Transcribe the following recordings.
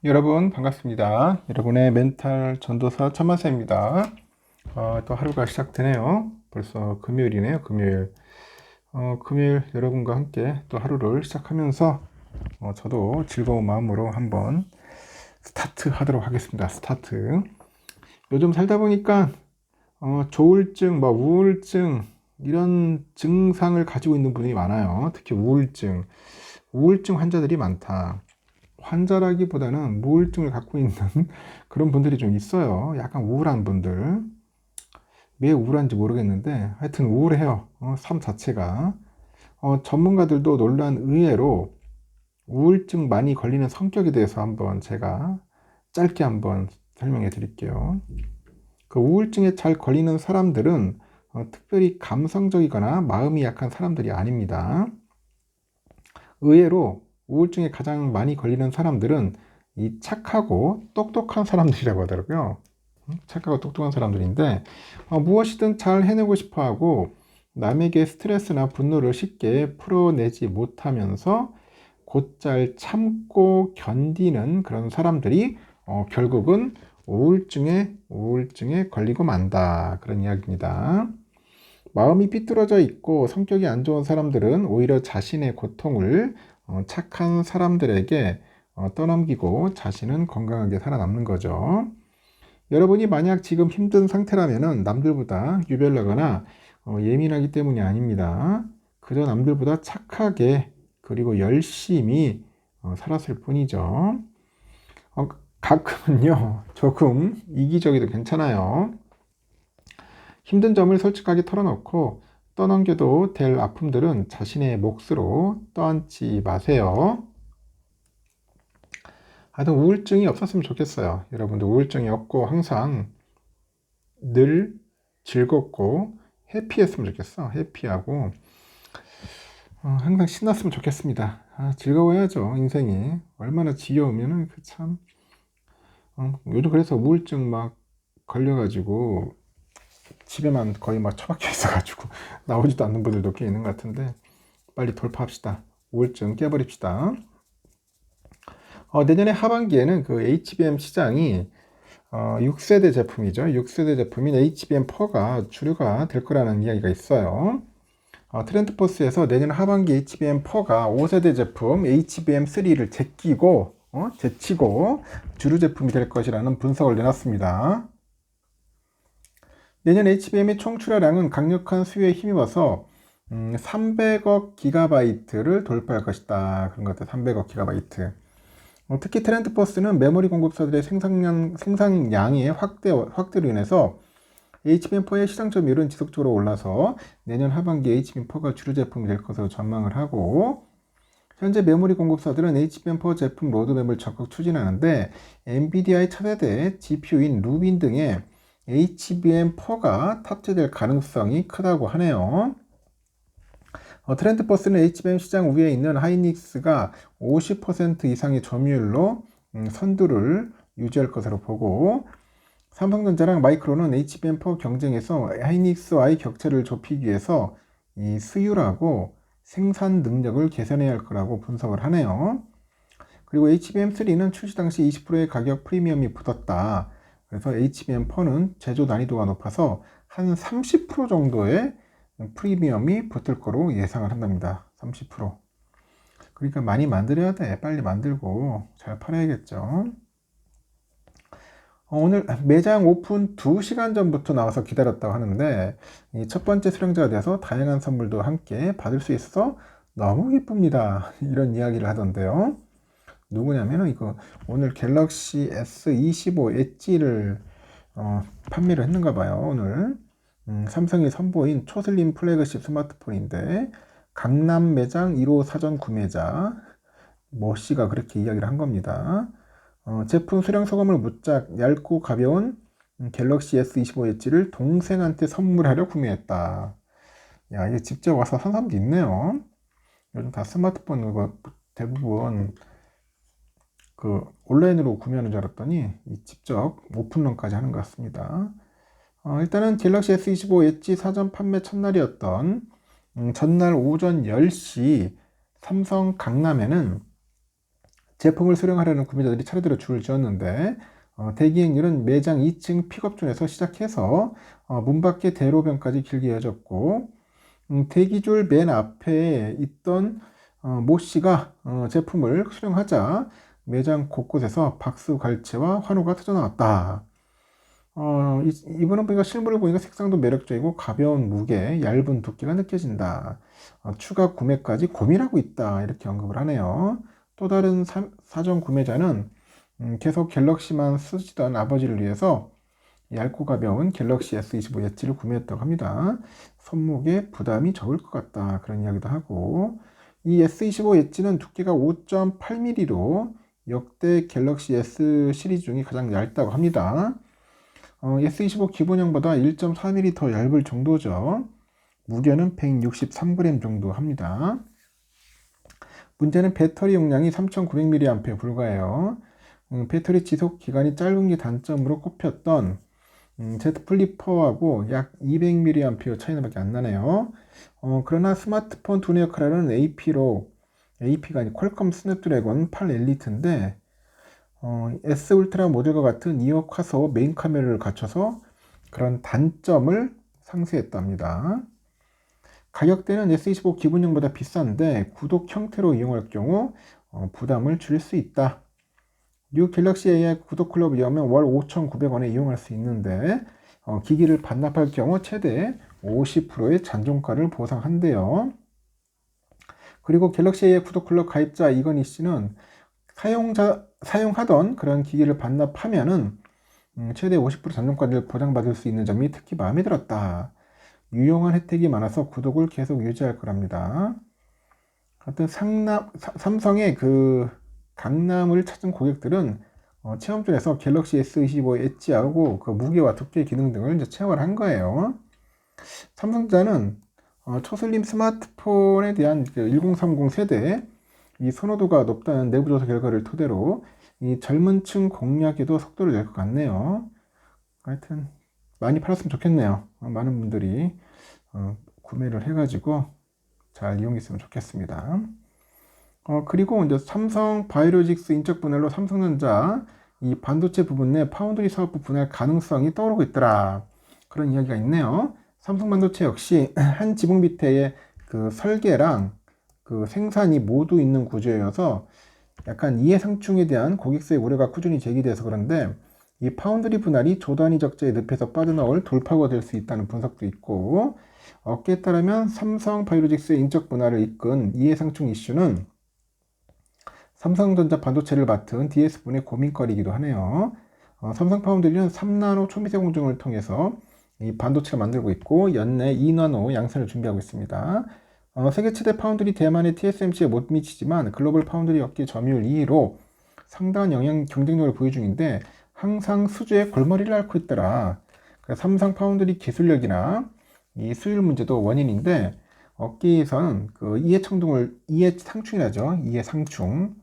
여러분 반갑습니다. 여러분의 멘탈 전도사 천만세입니다. 또 하루가 시작되네요. 벌써 금요일이네요. 금요일 여러분과 함께 또 하루를 시작하면서 저도 즐거운 마음으로 한번 스타트 하도록 하겠습니다. 스타트. 요즘 살다 보니까 조울증, 우울증 이런 증상을 가지고 있는 분이 많아요. 특히 우울증 환자들이 많다. 환자라기보다는 우울증을 갖고 있는 그런 분들이 좀 있어요. 약간 우울한 분들. 왜 우울한지 모르겠는데 하여튼 우울해요. 삶 자체가. 전문가들도 논란 의외로 우울증 많이 걸리는 성격에 대해서 한번 제가 짧게 한번 설명해 드릴게요. 그 우울증에 잘 걸리는 사람들은 특별히 감성적이거나 마음이 약한 사람들이 아닙니다. 의외로 우울증에 가장 많이 걸리는 사람들은 이 착하고 똑똑한 사람들이라고 하더라고요. 착하고 똑똑한 사람들인데 무엇이든 잘 해내고 싶어 하고 남에게 스트레스나 분노를 쉽게 풀어내지 못하면서 곧잘 참고 견디는 그런 사람들이 결국은 우울증에 걸리고 만다. 그런 이야기입니다. 마음이 삐뚤어져 있고 성격이 안 좋은 사람들은 오히려 자신의 고통을 착한 사람들에게 떠넘기고 자신은 건강하게 살아남는 거죠. 여러분이 만약 지금 힘든 상태라면 남들보다 유별나거나 예민하기 때문이 아닙니다. 그저 남들보다 착하게 그리고 열심히 살았을 뿐이죠. 가끔은요, 조금 이기적이도 괜찮아요. 힘든 점을 솔직하게 털어놓고 떠넘겨도 될 아픔들은 자신의 몫으로 떠안지 마세요. 하여튼 우울증이 없었으면 좋겠어요. 여러분들 우울증이 없고 항상 늘 즐겁고 해피했으면 좋겠어. 해피하고 항상 신났으면 좋겠습니다. 즐거워야죠. 인생이 얼마나 지겨우면은 참 요즘 그래서 우울증 막 걸려가지고 집에만 거의 막 처박혀 있어가지고 나오지도 않는 분들도 꽤 있는 것 같은데 빨리 돌파합시다. 우울증 깨버립시다. 내년에 하반기에는 그 HBM 시장이 6세대 제품이죠. 6세대 제품인 HBM4가 주류가 될 거라는 이야기가 있어요. 트렌드포스에서 내년 하반기 HBM4가 5세대 제품 HBM3를 제치고 주류 제품이 될 것이라는 분석을 내놨습니다. 내년 HBM의 총 출하량은 강력한 수요에 힘입어서 300억 기가바이트를 돌파할 것이다. 그런 것 같아요. 300억 기가바이트. 특히 트렌드포스는 메모리 공급사들의 생산량의 확대로 인해서 HBM4의 시장 점유율은 지속적으로 올라서 내년 하반기 HBM4가 주류 제품이 될 것으로 전망을 하고, 현재 메모리 공급사들은 HBM4 제품 로드맵을 적극 추진하는데 엔비디아의 차세대 GPU인 루빈 등의 HBM4가 탑재될 가능성이 크다고 하네요. 트렌드버스는 HBM 시장 위에 있는 하이닉스가 50% 이상의 점유율로 선두를 유지할 것으로 보고, 삼성전자랑 마이크론은 HBM4 경쟁에서 하이닉스와의 격차를 좁히기 위해서 이 수율하고 생산 능력을 개선해야 할 거라고 분석을 하네요. 그리고 HBM3는 출시 당시 20%의 가격 프리미엄이 붙었다. 그래서 HBM4는 제조 난이도가 높아서 한 30% 정도의 프리미엄이 붙을 거로 예상을 한답니다. 30%. 그러니까 많이 만들어야 돼. 빨리 만들고 잘 팔아야겠죠. 오늘 매장 오픈 2시간 전부터 나와서 기다렸다고 하는데 이 첫 번째 수령자가 돼서 다양한 선물도 함께 받을 수 있어서 너무 기쁩니다. 이런 이야기를 하던데요. 누구냐면 이거 오늘 갤럭시 S25 엣지를 판매를 했는가 봐요. 오늘 삼성이 선보인 초슬림 플래그십 스마트폰인데 강남 매장 1호 사전 구매자 머씨가 그렇게 이야기를 한 겁니다. 제품 수령 소감을 묻자 얇고 가벼운 갤럭시 S25 엣지를 동생한테 선물하려 구매했다. 야, 이게 직접 와서 산 사람도 있네요. 요즘 다 스마트폰 대부분 그 온라인으로 구매하는 줄 알았더니 직접 오픈런까지 하는 것 같습니다. 일단은 갤럭시 S25 엣지 사전 판매 첫날이었던 전날 오전 10시 삼성 강남에는 제품을 수령하려는 구매자들이 차례대로 줄을 지었는데 대기행렬은 매장 2층 픽업존에서 시작해서 문 밖의 대로변까지 길게 이어졌고 대기줄 맨 앞에 있던 모 씨가 제품을 수령하자 매장 곳곳에서 박수 갈채와 환호가 터져나왔다. 이분은 보니까 실물을 보니까 색상도 매력적이고 가벼운 무게, 얇은 두께가 느껴진다. 추가 구매까지 고민하고 있다. 이렇게 언급을 하네요. 또 다른 사전 구매자는 계속 갤럭시만 쓰시던 아버지를 위해서 얇고 가벼운 갤럭시 S25 엣지를 구매했다고 합니다. 손목에 부담이 적을 것 같다. 그런 이야기도 하고 이 S25 엣지는 두께가 5.8mm로 역대 갤럭시 S 시리즈 중에 가장 얇다고 합니다. S25 기본형보다 1.4mm 더 얇을 정도죠. 무게는 163g 정도 합니다. 문제는 배터리 용량이 3900mAh에 불과해요. 배터리 지속 기간이 짧은 게 단점으로 꼽혔던 Z 플리퍼하고 약 200mAh 차이나밖에 안 나네요. 그러나 스마트폰 두뇌 역할을 하는 AP가 아니고 퀄컴 스냅드래곤 8 엘리트인데 S 울트라 모델과 같은 2억 화소 메인 카메라를 갖춰서 그런 단점을 상쇄했답니다. 가격대는 S25 기본형보다 비싼데 구독 형태로 이용할 경우 부담을 줄일 수 있다. 뉴 갤럭시 AI 구독 클럽을 이용하면 월 5,900원에 이용할 수 있는데 기기를 반납할 경우 최대 50%의 잔존가를 보상한대요. 그리고 갤럭시 AI 구독 클럽 가입자 이건희 씨는 사용하던 그런 기기를 반납하면은 최대 50% 잔존가를 보장받을 수 있는 점이 특히 마음에 들었다. 유용한 혜택이 많아서 구독을 계속 유지할 거랍니다. 하여튼 삼성의 그 강남을 찾은 고객들은 체험존에서 갤럭시 S25 엣지하고 그 무게와 두께 기능 등을 이제 체험을 한 거예요. 삼성자는 초슬림 스마트폰에 대한 그 1030 세대 이 선호도가 높다는 내부 조사 결과를 토대로 이 젊은 층 공략에도 속도를 낼 것 같네요. 하여튼 많이 팔았으면 좋겠네요. 많은 분들이 구매를 해가지고 잘 이용했으면 좋겠습니다. 그리고 이제 삼성 바이오로직스 인적 분할로 삼성전자 이 반도체 부분 내 파운드리 사업부 분할 가능성이 떠오르고 있더라. 그런 이야기가 있네요. 삼성 반도체 역시 한 지붕 밑에 그 설계랑 그 생산이 모두 있는 구조여서 약간 이해상충에 대한 고객사의 우려가 꾸준히 제기돼서 그런데 이 파운드리 분할이 조 단위 적자의 늪에서 빠져나올 돌파구가 될 수 있다는 분석도 있고 업계에 따르면 삼성 바이오로직스의 인적 분할을 이끈 이해상충 이슈는 삼성전자 반도체를 맡은 DS분의 고민거리이기도 하네요. 삼성 파운드리는 3나노 초미세 공정을 통해서 이 반도체를 만들고 있고 연내 2나노 양산을 준비하고 있습니다. 세계 최대 파운드리 대만의 TSMC에 못 미치지만 글로벌 파운드리 업계 점유율 2위로 상당한 경쟁력을 보유 중인데 항상 수주에 골머리를 앓고 있더라. 삼성 파운드리 기술력이나 이 수율 문제도 원인인데 업계에서는 그 이해상충이라죠. 이해상충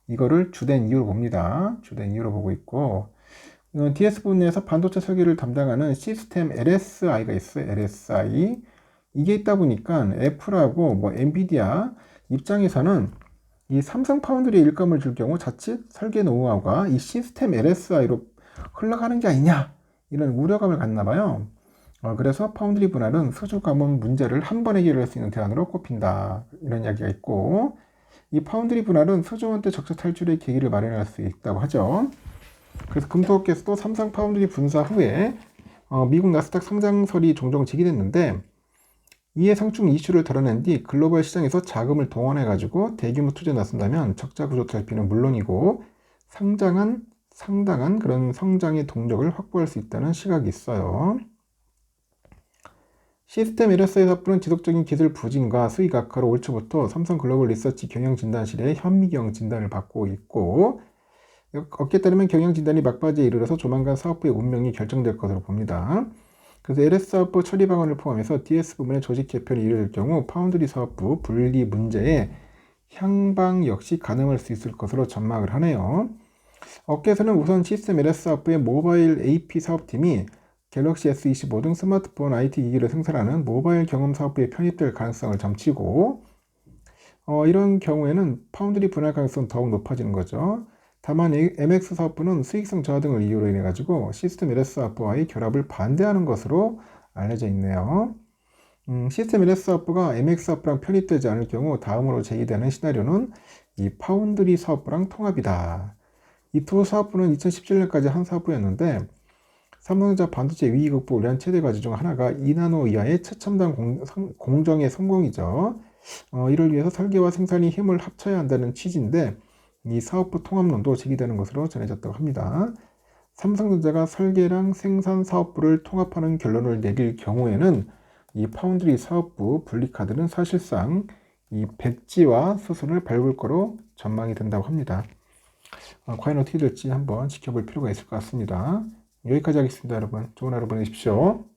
이거를 주된 이유로 봅니다. 주된 이유로 보고 있고 DS 부분에서 반도체 설계를 담당하는 시스템 LSI가 있어요. LSI 이게 있다 보니까 애플하고 뭐 엔비디아 입장에서는 이 삼성 파운드리에 일감을 줄 경우 자칫 설계 노하우가 이 시스템 LSI로 흘러가는 게 아니냐 이런 우려감을 갖나 봐요. 그래서 파운드리 분할은 수주 감원 문제를 한 번에 해결할 수 있는 대안으로 꼽힌다 이런 이야기가 있고 이 파운드리 분할은 수주원대 적자 탈출의 계기를 마련할 수 있다고 하죠. 그래서 금속업계에서도 삼성 파운드리 분사 후에 미국 나스닥 상장설이 종종 제기됐는데 이해 상충 이슈를 덜어낸 뒤 글로벌 시장에서 자금을 동원해 가지고 대규모 투자에 나선다면 적자 구조 탈피는 물론이고 상당한 그런 성장의 동력을 확보할 수 있다는 시각이 있어요. 시스템 LSI 사업부는 지속적인 기술 부진과 수익 악화로 올 초부터 삼성 글로벌 리서치 경영진단실의 현미경 진단을 받고 있고 업계에 따르면 경영진단이 막바지에 이르러서 조만간 사업부의 운명이 결정될 것으로 봅니다. 그래서 LS 사업부 처리 방안을 포함해서 DS 부문의 조직 개편이 이루어질 경우 파운드리 사업부 분리 문제에 향방 역시 가능할 수 있을 것으로 전망을 하네요. 업계에서는 우선 시스템 LS 사업부의 모바일 AP 사업팀이 갤럭시 S25 등 스마트폰 IT 기기를 생산하는 모바일 경험 사업부에 편입될 가능성을 점치고 이런 경우에는 파운드리 분할 가능성은 더욱 높아지는 거죠. 다만 MX 사업부는 수익성 저하 등을 이유로 인해 가지고 시스템 LS 사업부와의 결합을 반대하는 것으로 알려져 있네요. 시스템 LS 사업부가 MX 사업부랑 편입되지 않을 경우 다음으로 제기되는 시나리오는 이 파운드리 사업부랑 통합이다. 이 두 사업부는 2017년까지 한 사업부였는데 삼성전자 반도체 위기 극복을 위한 최대 과제 중 하나가 2나노 이하의 최첨단 공정의 성공이죠. 이를 위해서 설계와 생산이 힘을 합쳐야 한다는 취지인데 이 사업부 통합론도 제기되는 것으로 전해졌다고 합니다. 삼성전자가 설계랑 생산 사업부를 통합하는 결론을 내릴 경우에는 이 파운드리 사업부 분리카드는 사실상 이 백지화 수순을 밟을 거로 전망이 된다고 합니다. 과연 어떻게 될지 한번 지켜볼 필요가 있을 것 같습니다. 여기까지 하겠습니다, 여러분. 좋은 하루 보내십시오.